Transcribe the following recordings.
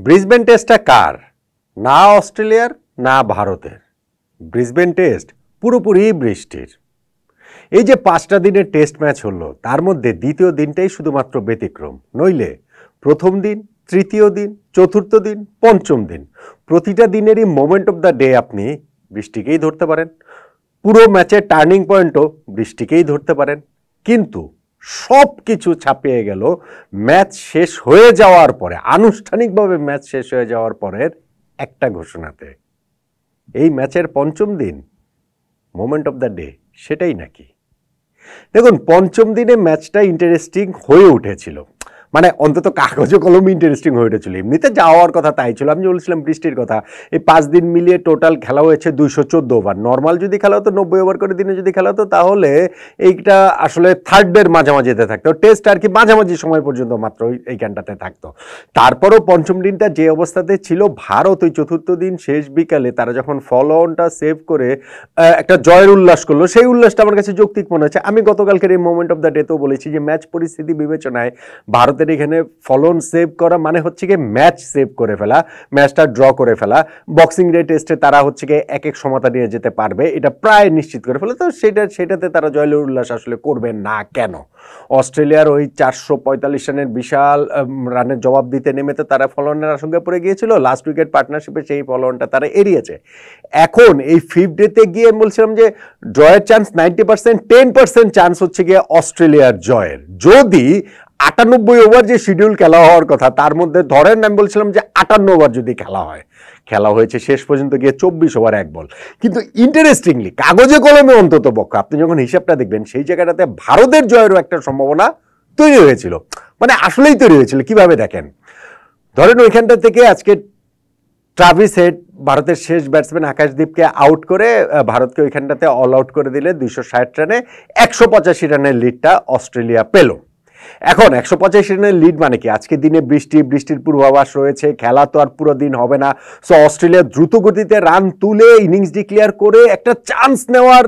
Brisbane টেস্টটা কার? না অস্ট্রেলিয়ার না ভারতের। ব্রিসবেন টেস্ট পুরোপুরি বৃষ্টির। এই যে 5টা দিনের টেস্ট ম্যাচ হলো, তার মধ্যে দ্বিতীয় দিনটাই শুধুমাত্র ব্যতিক্রম। নইলে প্রথম দিন, তৃতীয় দিন, চতুর্থ দিন, পঞ্চম দিন, প্রতিটা দিনেরই মোমেন্ট অফ দ্য ডে আপনি বৃষ্টিকেই ধরতে পারেন। পুরো ম্যাচের টার্নিং পয়েন্টও বৃষ্টিকেই ধরতে পারেন। কিন্তু সব কিছু ছাপিয়ে গেল ম্যাচ শেষ হয়ে যাওয়ার পরে, আনুষ্ঠানিকভাবে ম্যাচ শেষ হয়ে যাওয়ার পরের একটা ঘোষণাতে। এই ম্যাচের পঞ্চম দিন মোমেন্ট অফ দ্য ডে সেটাই নাকি। দেখুন, পঞ্চম দিনে ম্যাচটা ইন্টারেস্টিং হয়ে উঠেছিল, মানে অন্তত কাগজে কলমে ইন্টারেস্টিং হয়ে উঠেছিল। এমনিতে যাওয়ার কথা তাই ছিল। আমি বলছিলাম বৃষ্টির কথা। এই 5 দিন মিলিয়ে টোটাল খেলা হয়েছে 214 ওভার। নর্মাল যদি খেলা হতো, 90 ওভার করে দিনে যদি খেলা হতো, তাহলে এইটা আসলে থার্ড ডের মাঝামাঝিতে থাকতো। টেস্ট আর কি মাঝামাঝি সময় পর্যন্ত মাত্র এইখানটাতে থাকতো। তারপরও পঞ্চম দিনটা যে অবস্থাতে ছিল, ভারত ওই চতুর্থ দিন শেষ বিকালে তারা যখন ফলো অনটা সেভ করে একটা জয়ের উল্লাস করলো, সেই উল্লাসটা আমার কাছে যৌক্তিক মনে হচ্ছে। আমি গতকালকের এই মোমেন্ট অফ দ্য ডেতেও বলেছি যে ম্যাচ পরিস্থিতি বিবেচনায় ভারতের এখানে ফলন সেভ করা মানে হচ্ছে গিয়ে ম্যাচ সেভ করে ফেলা, ম্যাচটা ড্র করে ফেলা। বক্সিং ডে টেস্টে তারা হচ্ছে গিয়ে এক সমতা নিয়ে যেতে পারবে, এটা প্রায় নিশ্চিত করে ফেলে। তো সেটাতে তারা জয়ের উল্লাস আসলে করবে না কেন? অস্ট্রেলিয়ার ওই 445 রানের বিশাল রানের জবাব দিতে নেমে তো তারা ফলনের আশঙ্কা পড়ে গিয়েছিল। লাস্ট উইকেট পার্টনারশিপে সেই ফলনটা তারা এড়িয়েছে। এখন এই ফিফথ ডেতে গিয়ে বলছিলাম যে জয়ের চান্স 90%, 10% চান্স হচ্ছে গিয়ে অস্ট্রেলিয়ার জয়ের। যদি 98 ওভার যে শিডিউল খেলা হওয়ার কথা, তার মধ্যে ধরেন আমি বলছিলাম যে 58 ওভার যদি খেলা হয়, খেলা হয়েছে শেষ পর্যন্ত গিয়ে 24 ওভার 1 বল। কিন্তু ইন্টারেস্টিংলি কাগজে কলমে অন্তত পক্ষ আপনি যখন হিসাবটা দেখবেন, সেই জায়গাটাতে ভারতের জয়েরও একটা সম্ভাবনা তৈরি হয়েছিল। মানে আসলেই তৈরি হয়েছিল। কিভাবে দেখেন, ধরেন ওইখানটা থেকে আজকে ট্রাভিস হেড ভারতের শেষ ব্যাটসম্যান আকাশদীপকে আউট করে ভারতকে ওইখানটাতে অল আউট করে দিলে 260 রানে 185 রানের লিডটা অস্ট্রেলিয়া পেল। এখন 185 রানের লিড মানে কি? আজকে দিনে বৃষ্টির পূর্বাভাস রয়েছে, খেলা তো আর পুরো দিন হবে না। সো অস্ট্রেলিয়া দ্রুত গতিতে রান তুলে ইনিংস ডিক্লেয়ার করে একটা চান্স নেওয়ার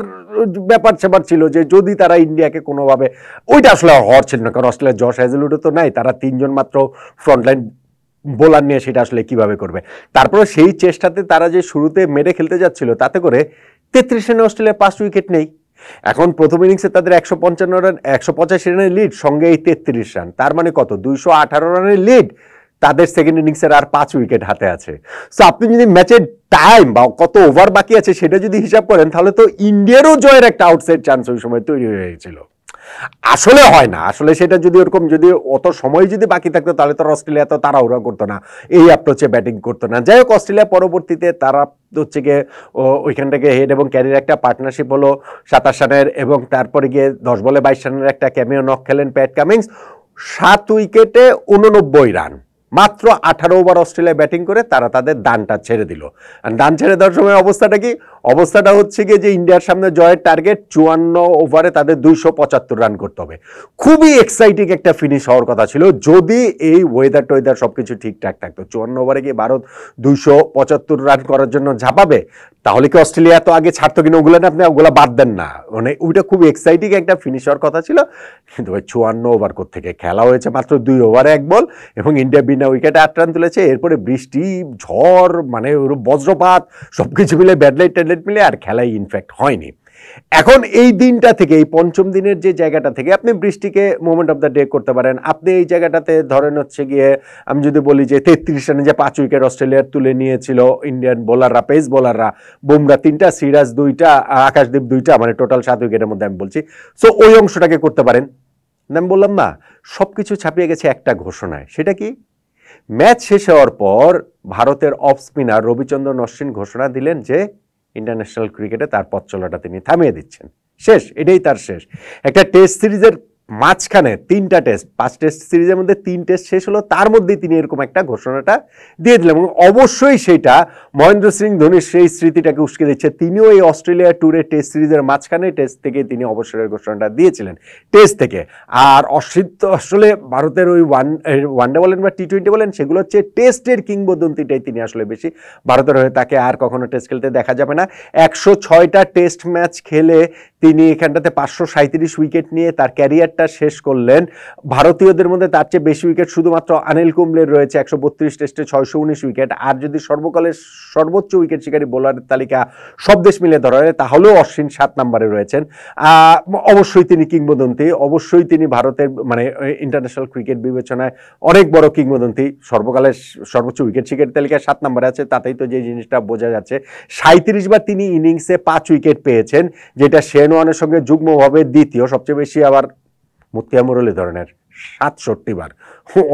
ব্যাপার স্যাপার ছিল, যে যদি তারা ইন্ডিয়াকে কোনোভাবে, ওইটা আসলে হওয়ার ছিল না, কারণ অস্ট্রেলিয়া জশ হ্যাজেলউডও তো নাই, তারা 3 জন মাত্র ফ্রন্টলাইন বোলার নিয়ে সেটা আসলে কিভাবে করবে। তারপরে সেই চেষ্টাতে তারা যে শুরুতে মেরে খেলতে যাচ্ছিল, তাতে করে 33 রানে অস্ট্রেলিয়া 5 উইকেট নেই। এখন প্রথম ইনিংসে তাদের 155 রান, 185 রানের লিড, সঙ্গে এই 33 রান, তার মানে কত? 218 রানের লিড। তাদের সেকেন্ড ইনিংসের আর 5 উইকেট হাতে আছে। সো আপনি যদি ম্যাচের টাইম বা কত ওভার বাকি আছে সেটা যদি হিসাব করেন, তাহলে তো ইন্ডিয়ারও জয়ের একটা আউটসাইড চান্স ওই সময় তৈরি হয়ে গেছিল। আসলে হয় না, আসলে সেটা যদি ওরকম, যদি অত সময় যদি বাকি থাকতো, তাহলে তো অস্ট্রেলিয়া তো তাড়াহুড়া করতো না, এই অ্যাপ্রোচে ব্যাটিং করতো না। যাই হোক, অস্ট্রেলিয়া পরবর্তীতে তারা হচ্ছে গিয়ে ওইখান থেকে হেড এবং ক্যারির একটা পার্টনারশিপ হলো 27 রানের, এবং তারপরে গিয়ে 10 বলে 22 রানের একটা ক্যামিও নক খেলেন প্যাট কামিংস। 7 উইকেটে 89 রান, মাত্র 18 ওভার অস্ট্রেলিয়া ব্যাটিং করে তারা তাদের দানটা ছেড়ে দিল। আর দান ছেড়ে দেওয়ার সময় অবস্থাটা কি? অবস্থাটা হচ্ছে গিয়ে যে ইন্ডিয়ার সামনে জয়ের টার্গেট, 54 ওভারে তাদের 275 রান করতে হবে। খুবই এক্সাইটিং একটা ফিনিশ হওয়ার কথা ছিল, যদি এই ওয়েদার টোয়েদার সবকিছু ঠিকঠাক থাকতো। 54 ওভারে গিয়ে ভারত 275 রান করার জন্য ঝাঁপাবে, তাহলে কি অস্ট্রেলিয়া তো আগে ছাড়তো কিনা? ওগুলো না, আপনি ওগুলো বাদ দেন না, মানে ওইটা খুব এক্সাইটিং একটা ফিনিশ হওয়ার কথা ছিল। কিন্তু ওই 54 ওভার থেকে খেলা হয়েছে মাত্র 2 ওভারে 1 বল, এবং ইন্ডিয়া বিনা উইকেটে 8 রান তুলেছে। এরপরে বৃষ্টি, ঝড়, মানে বজ্রপাত, সবকিছু মিলে ব্যাডলাইট ট্যাডলাইট মিলে আর খেলাই ইনফ্যাক্ট হয়নি। এখন এই দিনটা থেকে, এই পঞ্চম দিনের যে জায়গাটা থেকে আপনি বৃষ্টিকে মোমেন্ট অফ দ্য ডে করতে পারেন। আপনি এই জায়গাটাতে ধরেন হচ্ছে গিয়ে, আমি যদি বলি যে 33 রানে যে 5 উইকেট অস্ট্রেলিয়ার তুলে নিয়েছিল ইন্ডিয়ান বোলাররা, পেস বোলাররা, বুমরা 3টা, সিরাজ 2টা, আকাশদীপ 2টা, মানে টোটাল 7 উইকেটের মধ্যে আমি বলছি। সো ওই অংশটাকে করতে পারেন। আমি বললাম না, সবকিছু ছাপিয়ে গেছে একটা ঘোষণায়। সেটা কি? ম্যাচ শেষ হওয়ার পর ভারতের অফ স্পিনার রবিচন্দ্রন অশ্বিন ঘোষণা দিলেন যে ইন্টারন্যাশনাল ক্রিকেটে তার পথ চলাটা তিনি থামিয়ে দিচ্ছেন। শেষ, এটাই তার শেষ। একটা টেস্ট সিরিজের মাঝখানে 3টা টেস্ট, 5 টেস্ট সিরিজের মধ্যে 3 টেস্ট শেষ হলো, তার মধ্যেই তিনি এরকম একটা ঘোষণাটা দিয়ে দিলেন। এবং অবশ্যই সেটা মহেন্দ্র সিং ধোনির সেই স্মৃতিটাকে উস্কে দিচ্ছে। তিনিও এই অস্ট্রেলিয়া ট্যুরে টেস্ট সিরিজের মাঝখানে টেস্ট থেকে তিনি অবসরের ঘোষণাটা দিয়েছিলেন, টেস্ট থেকে। আর অশ্বিন তো আসলে ভারতের ওই ওয়ানডে বলেন বা টি20 বলেন, সেগুলো হচ্ছে টেস্টের কিংবদন্তিটাই তিনি আসলে বেশি। ভারতের হয়ে তাকে আর কখনো টেস্ট খেলতে দেখা যাবে না। 106টা টেস্ট ম্যাচ খেলে তিনি এখানটাতে 537 উইকেট নিয়ে তার ক্যারিয়ারটা শেষ করলেন। ভারতীয়দের মধ্যে তার চেয়ে বেশি উইকেট শুধুমাত্র অনিল কুম্বলের রয়েছে 132 টেস্টে 619 উইকেট। আর যদি সর্বকালের সর্বোচ্চ উইকেট শিকারী বোলারের তালিকা সব দেশ মিলে ধরা হয় তাহলেও অশ্বিন 7 নম্বরে রয়েছেন। অবশ্যই তিনি কিংবদন্তি, অবশ্যই তিনি ভারতের মানে ইন্টারন্যাশনাল ক্রিকেট বিবেচনায় অনেক বড় কিংবদন্তি। সর্বকালের সর্বোচ্চ উইকেট শিকারী তালিকায় 7 নম্বরে আছে, তাতেই তো যে জিনিসটা বোঝা যাচ্ছে। 37 বার তিনি ইনিংসে 5 উইকেট পেয়েছেন, যেটা শেন ওয়ানের সঙ্গে যুগ্মভাবে দ্বিতীয়। সবচেয়ে বেশি আবার মুতিয়া মুরলীধরনের 67 বার,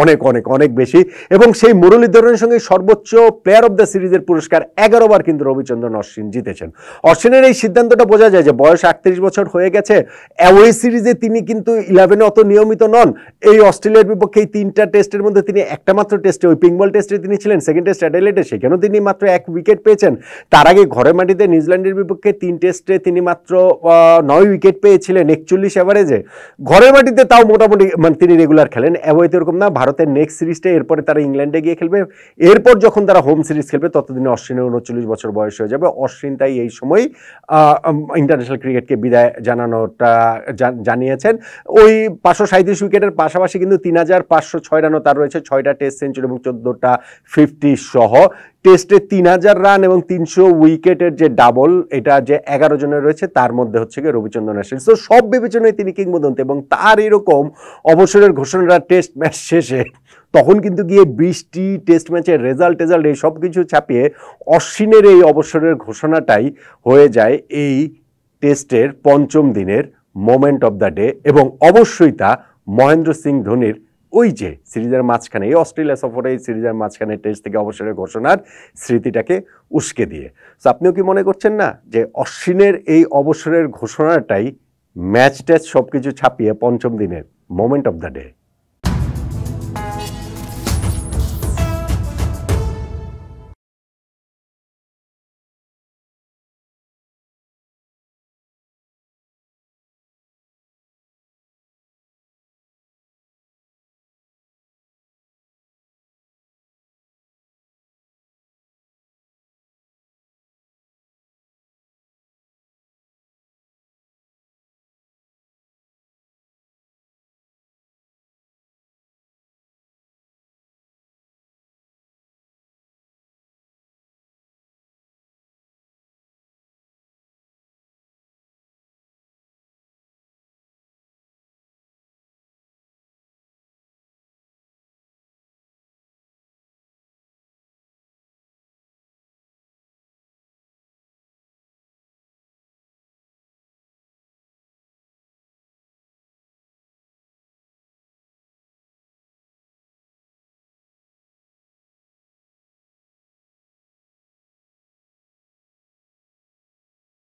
অনেক অনেক অনেক বেশি। এবং সেই মুরলীধরনের সঙ্গে সর্বোচ্চ প্লেয়ার অফ দ্য সিরিজের পুরস্কার 11 বার কিন্তু রবিচন্দ্রন অশ্বিন জিতেছেন। অশ্বিনের এই সিদ্ধান্তটা বোঝা যায় যে বয়স 38 বছর হয়ে গেছে। অ্যাওয়ে সিরিজে তিনি কিন্তু 11-এ অত নিয়মিত নন। এই অস্ট্রেলিয়ার বিপক্ষে এই 3টা টেস্টের মধ্যে তিনি একটা মাত্র টেস্টে, ওই পিঙ্ক বল টেস্টে তিনি ছিলেন, সেকেন্ড টেস্ট অ্যাডিলেডে, সেখানেও তিনি মাত্র 1 উইকেট পেয়েছেন। তার আগে ঘরের মাটিতে নিউজিল্যান্ডের বিপক্ষে 3 টেস্টে তিনি মাত্র 9 উইকেট পেয়েছিলেন 41 এভারেজে। ঘরের মাটিতে তাও মোটামুটি মানে তিনি রেগুলার খেলেন। অ্যাওয়েতে এরকম না। ভারতের নেক্সট সিরিজটা, এরপরে তারা ইংল্যান্ডে গিয়ে খেলবে, এরপর যখন তারা হোম সিরিজ খেলবে ততদিনে অশ্বিনের 39 বছর বয়স হয়ে যাবে। অশ্বিন তাই এই সময় ইন্টারন্যাশনাল ক্রিকেটকে বিদায় জানানোটা জানিয়েছেন। ওই 537 উইকেটের পাশাপাশি কিন্তু 3506 রানও তার রয়েছে, 6টা টেস্ট সেঞ্চুরি এবং 14টা 50 সহ। টেস্টে 3000 রান এবং 300 উইকেটের যে ডাবল, এটা যে 11 জনের রয়েছে তার মধ্যে হচ্ছে গিয়ে রবিচন্দ্রন অশ্বিন। তো সব বিবেচনায় তিনি কিংবদন্তি। এবং তার এরকম অবসরের ঘোষণাটা টেস্ট ম্যাচ শেষে, তখন কিন্তু গিয়ে 20টি টেস্ট ম্যাচের রেজাল্ট এই সব কিছু ছাপিয়ে অশ্বিনের এই অবসরের ঘোষণাটাই হয়ে যায় এই টেস্টের 5ম দিনের মোমেন্ট অফ দ্য ডে। এবং অবশ্যই তা মহেন্দ্র সিং ধোনির ওই যে সিরিজের মাঝখানে, এই অস্ট্রেলিয়া সফরে এই সিরিজের মাঝখানে টেস্ট থেকে অবসরের ঘোষণার স্মৃতিটাকে উস্কে দিয়ে। তো আপনিও কি মনে করছেন না যে অশ্বিনের এই অবসরের ঘোষণাটাই ম্যাচ টেস্ট সব কিছু ছাপিয়ে 5ম দিনের মোমেন্ট অফ দ্য ডে?